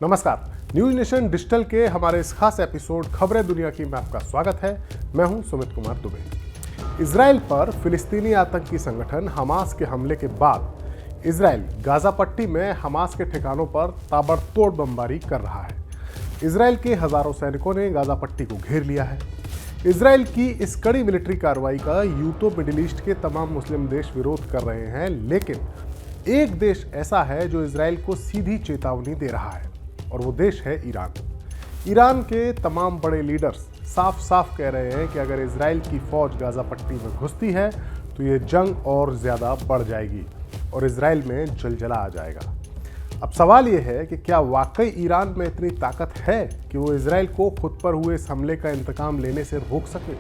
नमस्कार, news nation digital के हमारे इस खास एपिसोड खबरें दुनिया की में आपका स्वागत है। मैं हूं सुमित कुमार दुबे। इजराइल पर फिलिस्तीनी आतंकी संगठन हमास के हमले के बाद इजराइल गाजा पट्टी में हमास के ठिकानों पर ताबड़तोड़ बमबारी कर रहा है। इजराइल के हजारों सैनिकों ने गाजा पट्टी को घेर लिया है। इजराइल की इस कड़ी मिलिट्री कार्रवाई का यूं तो मिडिल ईस्ट के तमाम मुस्लिम देश विरोध कर रहे हैं, लेकिन एक देश ऐसा है जो इजराइल को सीधी चेतावनी दे रहा है और वो देश है ईरान। ईरान के तमाम बड़े लीडर्स साफ साफ कह रहे हैं कि अगर इजराइल की फौज गाजा पट्टी में घुसती है तो ये जंग और ज़्यादा बढ़ जाएगी और इजराइल में जलजला आ जाएगा। अब सवाल ये है कि क्या वाकई ईरान में इतनी ताकत है कि वो इजराइल को खुद पर हुए इस हमले का इंतकाम लेने से रोक सके।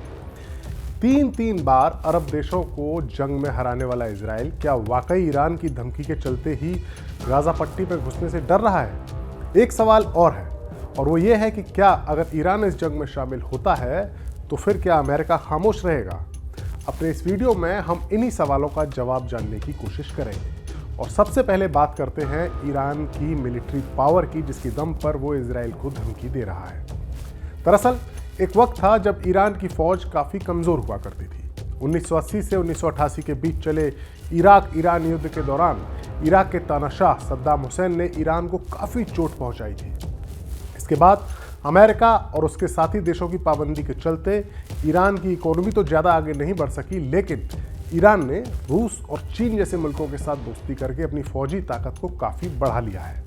तीन बार अरब देशों को जंग में हराने वाला इजराइल क्या वाकई ईरान की धमकी के चलते ही गाजा पट्टी में घुसने से डर रहा है? एक सवाल और है, और वो ये है कि क्या अगर ईरान इस जंग में शामिल होता है तो फिर क्या अमेरिका खामोश रहेगा? अपने इस वीडियो में हम इन्हीं सवालों का जवाब जानने की कोशिश करेंगे। और सबसे पहले बात करते हैं ईरान की मिलिट्री पावर की, जिसकी दम पर वो इजराइल को धमकी दे रहा है। दरअसल एक वक्त था जब ईरान की फौज काफ़ी कमज़ोर हुआ करती थी। 1980 से 1988 के बीच चले इराक ईरान युद्ध के दौरान इराक के तानाशाह सद्दाम हुसैन ने ईरान को काफ़ी चोट पहुंचाई थी। इसके बाद अमेरिका और उसके साथी देशों की पाबंदी के चलते ईरान की इकोनॉमी तो ज़्यादा आगे नहीं बढ़ सकी, लेकिन ईरान ने रूस और चीन जैसे मुल्कों के साथ दोस्ती करके अपनी फौजी ताकत को काफ़ी बढ़ा लिया है।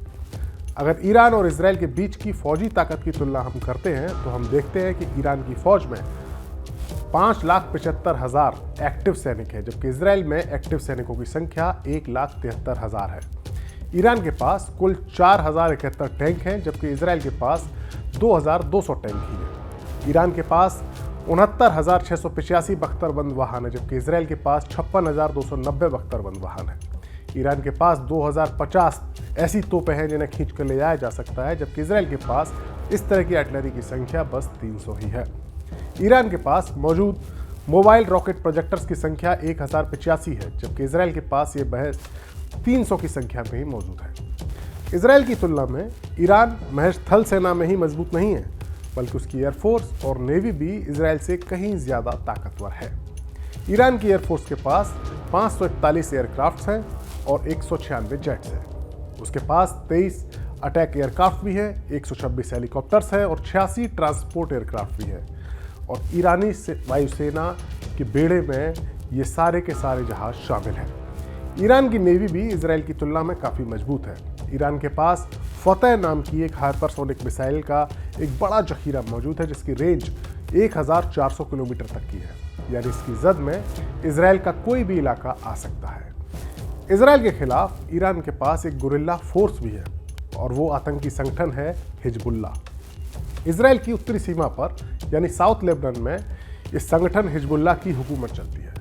अगर ईरान और इजराइल के बीच की फौजी ताकत की तुलना हम करते हैं तो हम देखते हैं कि ईरान की फौज में 5,75,000 एक्टिव सैनिक हैं, जबकि इजराइल में एक्टिव सैनिकों की संख्या 1,73,000 है। ईरान के पास कुल 4,071 टैंक हैं, जबकि इजराइल के पास 2,200 टैंक ही हैं। ईरान के पास 69,685 बख्तरबंद वाहन है, जबकि इजराइल के पास 56,290 बख्तरबंद वाहन है। ईरान के पास 2,050 ऐसी तोपें हैं जिन्हें खींच कर ले जाया जा सकता है, जबकि इजराइल के पास इस तरह की आर्टिलरी की संख्या बस 300 ही है। ईरान के पास मौजूद मोबाइल रॉकेट प्रोजेक्टर्स की संख्या 1,085 है, जबकि इजराइल के पास ये महज 300 की संख्या में ही मौजूद है। इजराइल की तुलना में ईरान महज थल सेना में ही मजबूत नहीं है, बल्कि उसकी एयरफोर्स और नेवी भी इजराइल से कहीं ज़्यादा ताकतवर है। ईरान की एयरफोर्स के पास 541 एयरक्राफ्ट हैं और 196 जेट्स हैं। उसके पास 23 अटैक एयरक्राफ्ट भी है, 126 हेलीकॉप्टर्स हैं और 86 ट्रांसपोर्ट एयरक्राफ्ट भी है। और ईरानी वायुसेना के बेड़े में ये सारे के सारे जहाज शामिल हैं। ईरान की नेवी भी इजराइल की तुलना में काफ़ी मजबूत है। ईरान के पास फतेह नाम की एक हाइपरसोनिक मिसाइल का एक बड़ा जखीरा मौजूद है, जिसकी रेंज 1,400 किलोमीटर तक की है, यानी इसकी जद में इजराइल का कोई भी इलाका आ सकता है। इजराइल के खिलाफ ईरान के पास एक गुरिल्ला फोर्स भी है और वो आतंकी संगठन है हिजबुल्ला। इजराइल की उत्तरी सीमा पर यानी साउथ लेबनान में इस संगठन हिजबुल्ला की हुकूमत चलती है।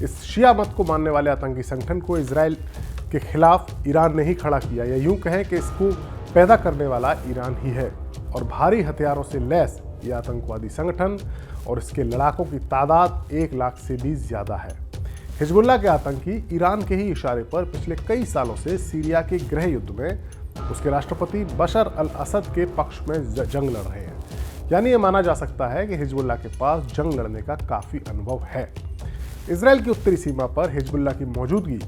इस शिया मत को मानने वाले आतंकी संगठन को इजराइल के खिलाफ ईरान ने ही खड़ा किया, या यूं कहें कि इसको पैदा करने वाला ईरान ही है। और भारी हथियारों से लैस ये आतंकवादी संगठन और इसके लड़ाकों की तादाद 1 लाख से भी ज़्यादा है। हिजबुल्ला के आतंकी ईरान के ही इशारे पर पिछले कई सालों से सीरिया के गृह युद्ध में उसके राष्ट्रपति बशर अल असद के पक्ष में जंग लड़ रहे हैं। यानी ये माना जा सकता है कि हिजबुल्ला के पास जंग लड़ने का काफ़ी अनुभव है। इजराइल की उत्तरी सीमा पर हिजबुल्ला की मौजूदगी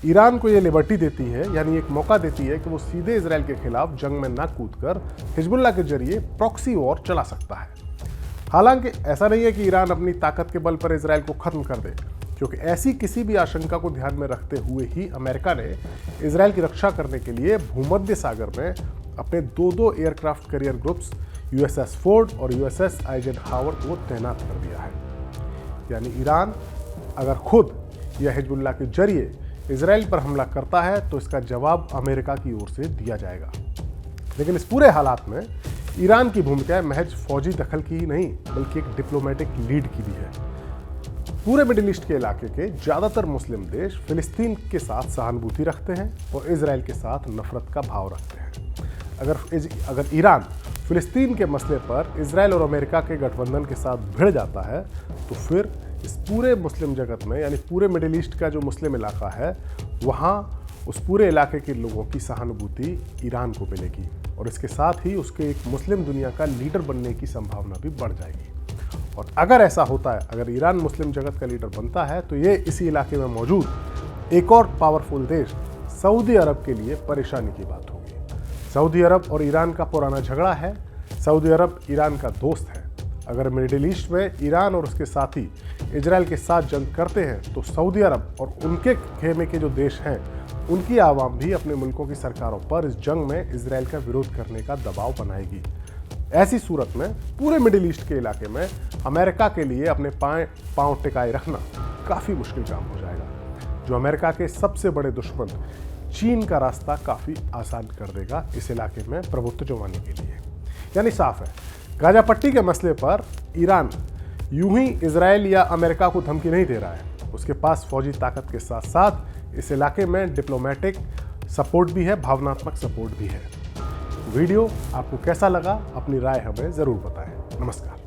ईरान को ये लिबर्टी देती है, यानी एक मौका देती है कि वो सीधे इजराइल के खिलाफ जंग में ना कूदकर हिजबुल्ला के जरिए प्रॉक्सी वॉर चला सकता है। हालांकि ऐसा नहीं है कि ईरान अपनी ताकत के बल पर इजराइल को खत्म कर दे, क्योंकि ऐसी किसी भी आशंका को ध्यान में रखते हुए ही अमेरिका ने इजराइल की रक्षा करने के लिए भूमध्य सागर में अपने 2 aircraft carrier groups USS Ford और USS आइजनहावर को तैनात कर दिया है। यानी ईरान अगर खुद या हिजबुल्ला के जरिए इजराइल पर हमला करता है तो इसका जवाब अमेरिका की ओर से दिया जाएगा। लेकिन इस पूरे हालात में ईरान की भूमिका महज फौजी दखल की ही नहीं, बल्कि एक डिप्लोमेटिक लीड की भी है। पूरे मिडिल ईस्ट के इलाके के ज़्यादातर मुस्लिम देश फिलिस्तीन के साथ सहानुभूति रखते हैं और इजराइल के साथ नफरत का भाव रखते हैं। अगर ईरान फिलिस्तीन के मसले पर इजराइल और अमेरिका के गठबंधन के साथ भिड़ जाता है तो फिर इस पूरे मुस्लिम जगत में, यानी पूरे मिडिल ईस्ट का जो मुस्लिम इलाका है, वहाँ उस पूरे इलाके के लोगों की सहानुभूति ईरान को मिलेगी और इसके साथ ही उसके एक मुस्लिम दुनिया का लीडर बनने की संभावना भी बढ़ जाएगी। और अगर ऐसा होता है, अगर ईरान मुस्लिम जगत का लीडर बनता है, तो ये इसी इलाके में मौजूद एक और पावरफुल देश सऊदी अरब के लिए परेशानी की बात होगी। सऊदी अरब और ईरान का पुराना झगड़ा है। सऊदी अरब ईरान का दोस्त है। अगर मिडिल ईस्ट में ईरान और उसके साथी इजराइल के साथ जंग करते हैं तो सऊदी अरब और उनके खेमे के जो देश हैं उनकी आवाम भी अपने मुल्कों की सरकारों पर इस जंग में इजराइल का विरोध करने का दबाव बनाएगी। ऐसी सूरत में पूरे मिडिल ईस्ट के इलाके में अमेरिका के लिए अपने पांव टिकाए रखना काफ़ी मुश्किल काम हो जाएगा, जो अमेरिका के सबसे बड़े दुश्मन चीन का रास्ता काफ़ी आसान कर देगा इस इलाके में प्रभुत्व जमाने के लिए। यानी साफ है, गाजा पट्टी के मसले पर ईरान यूं ही इजराइल या अमेरिका को धमकी नहीं दे रहा है। उसके पास फौजी ताकत के साथ साथ इस इलाके में डिप्लोमेटिक सपोर्ट भी है, भावनात्मक सपोर्ट भी है। वीडियो आपको कैसा लगा, अपनी राय हमें ज़रूर बताएं। नमस्कार।